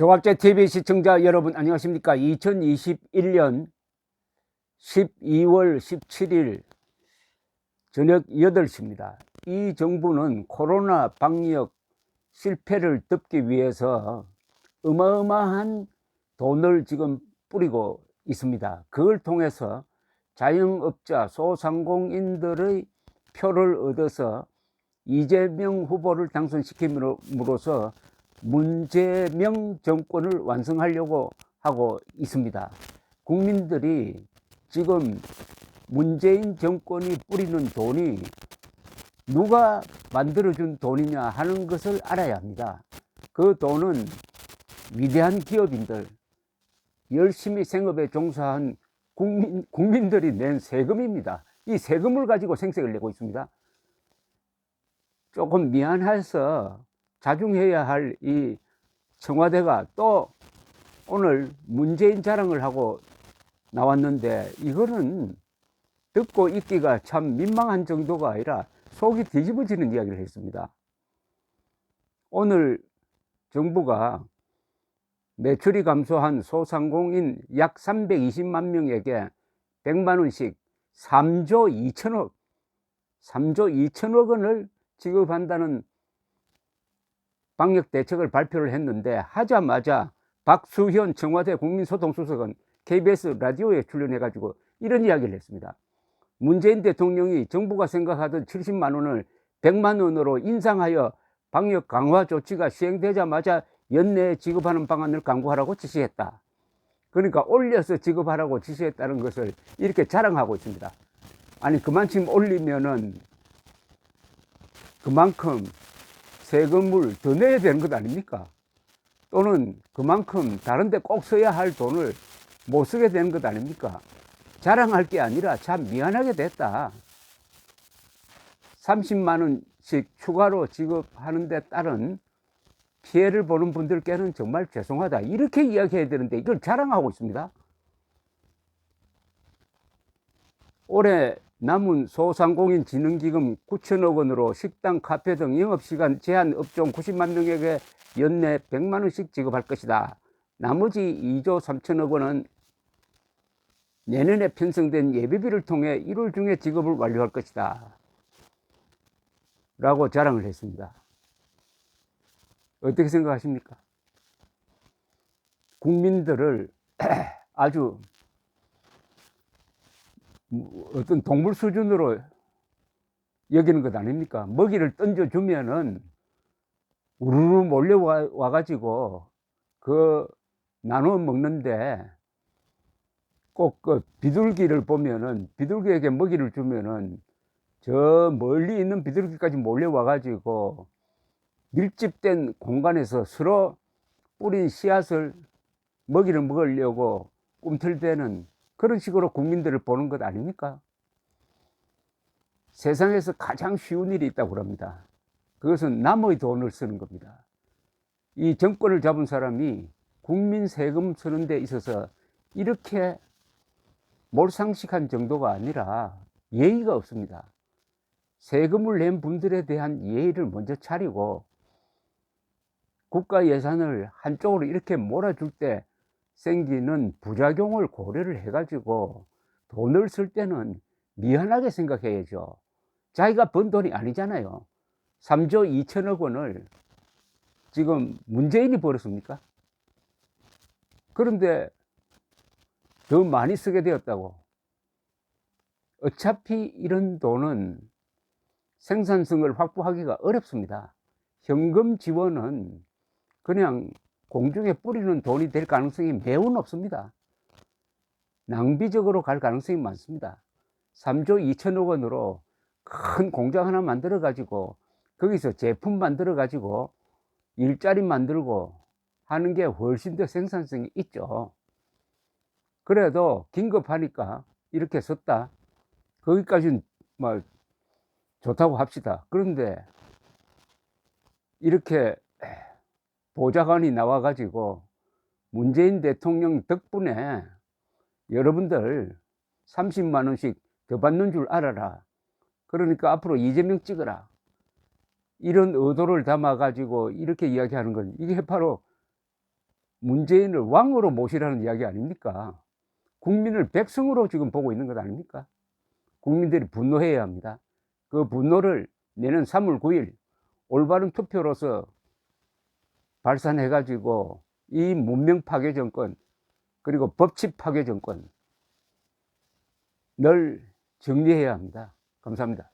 조갑제 TV 시청자 여러분 안녕하십니까. 2021년 12월 17일 저녁 8시입니다. 이 정부는 코로나 방역 실패를 덮기 위해서 어마어마한 돈을 지금 뿌리고 있습니다. 그걸 통해서 자영업자, 소상공인들의 표를 얻어서 이재명 후보를 당선시킴으로써 문재명 정권을 완성하려고 하고 있습니다. 국민들이 지금 문재인 정권이 뿌리는 돈이 누가 만들어준 돈이냐 하는 것을 알아야 합니다. 그 돈은 위대한 기업인들, 열심히 생업에 종사한 국민들이 낸 세금입니다. 이 세금을 가지고 생색을 내고 있습니다. 조금 미안해서 자중해야 할 이 청와대가 또 오늘 문재인 자랑을 하고 나왔는데, 이거는 듣고 있기가 참 민망한 정도가 아니라 속이 뒤집어지는 이야기를 했습니다. 오늘 정부가 매출이 감소한 소상공인 약 320만 명에게 100만 원씩 3조 2천억 원을 지급한다는 방역 대책을 발표를 했는데, 하자마자 박수현 청와대 국민소통수석은 KBS 라디오에 출연해가지고 이런 이야기를 했습니다. 문재인 대통령이 정부가 생각하던 70만 원을 100만 원으로 인상하여 방역 강화 조치가 시행되자마자 연내에 지급하는 방안을 강구하라고 지시했다. 그러니까 올려서 지급하라고 지시했다는 것을 이렇게 자랑하고 있습니다. 아니, 그만큼 올리면은 그만큼 세금을 더 내야 되는 것 아닙니까? 또는 그만큼 다른 데 꼭 써야 할 돈을 못 쓰게 되는 것 아닙니까? 자랑할 게 아니라 참 미안하게 됐다. 30만 원씩 추가로 지급하는 데 따른 피해를 보는 분들께는 정말 죄송하다, 이렇게 이야기해야 되는데 이걸 자랑하고 있습니다. 올해 남은 소상공인 진흥기금 9천억 원으로 식당, 카페 등 영업시간 제한 업종 90만 명에게 연내 100만 원씩 지급할 것이다. 나머지 2조 3천억 원은 내년에 편성된 예비비를 통해 1월 중에 지급을 완료할 것이다 라고 자랑을 했습니다. 어떻게 생각하십니까? 국민들을 아주 어떤 동물 수준으로 여기는 것 아닙니까? 먹이를 던져주면은 우르르 몰려와가지고 그 나눠 먹는데, 꼭 그 비둘기를 보면은 비둘기에게 먹이를 주면은 저 멀리 있는 비둘기까지 몰려와가지고 밀집된 공간에서 서로 뿌린 씨앗을 먹이를 먹으려고 꿈틀대는 그런 식으로 국민들을 보는 것 아닙니까? 세상에서 가장 쉬운 일이 있다고 합니다. 그것은 남의 돈을 쓰는 겁니다. 이 정권을 잡은 사람이 국민 세금 쓰는 데 있어서 이렇게 몰상식한 정도가 아니라 예의가 없습니다. 세금을 낸 분들에 대한 예의를 먼저 차리고, 국가 예산을 한쪽으로 이렇게 몰아줄 때 생기는 부작용을 고려를 해가지고 돈을 쓸 때는 미안하게 생각해야죠. 자기가 번 돈이 아니잖아요. 3조 2천억 원을 지금 문재인이 벌었습니까? 그런데 더 많이 쓰게 되었다고. 어차피 이런 돈은 생산성을 확보하기가 어렵습니다. 현금 지원은 그냥 공중에 뿌리는 돈이 될 가능성이 매우 높습니다. 낭비적으로 갈 가능성이 많습니다. 3조 2천억 원으로 큰 공장 하나 만들어 가지고 거기서 제품 만들어 가지고 일자리 만들고 하는 게 훨씬 더 생산성이 있죠. 그래도 긴급하니까 이렇게 썼다, 거기까지는 뭐 좋다고 합시다. 그런데 이렇게 보좌관이 나와가지고 문재인 대통령 덕분에 여러분들 30만 원씩 더 받는 줄 알아라, 그러니까 앞으로 이재명 찍어라, 이런 의도를 담아가지고 이렇게 이야기하는 건, 이게 바로 문재인을 왕으로 모시라는 이야기 아닙니까? 국민을 백성으로 지금 보고 있는 것 아닙니까? 국민들이 분노해야 합니다. 그 분노를 내년 3월 9일 올바른 투표로서 발산해 가지고 이 문명 파괴 정권, 그리고 법치 파괴 정권 늘 정리해야 합니다. 감사합니다.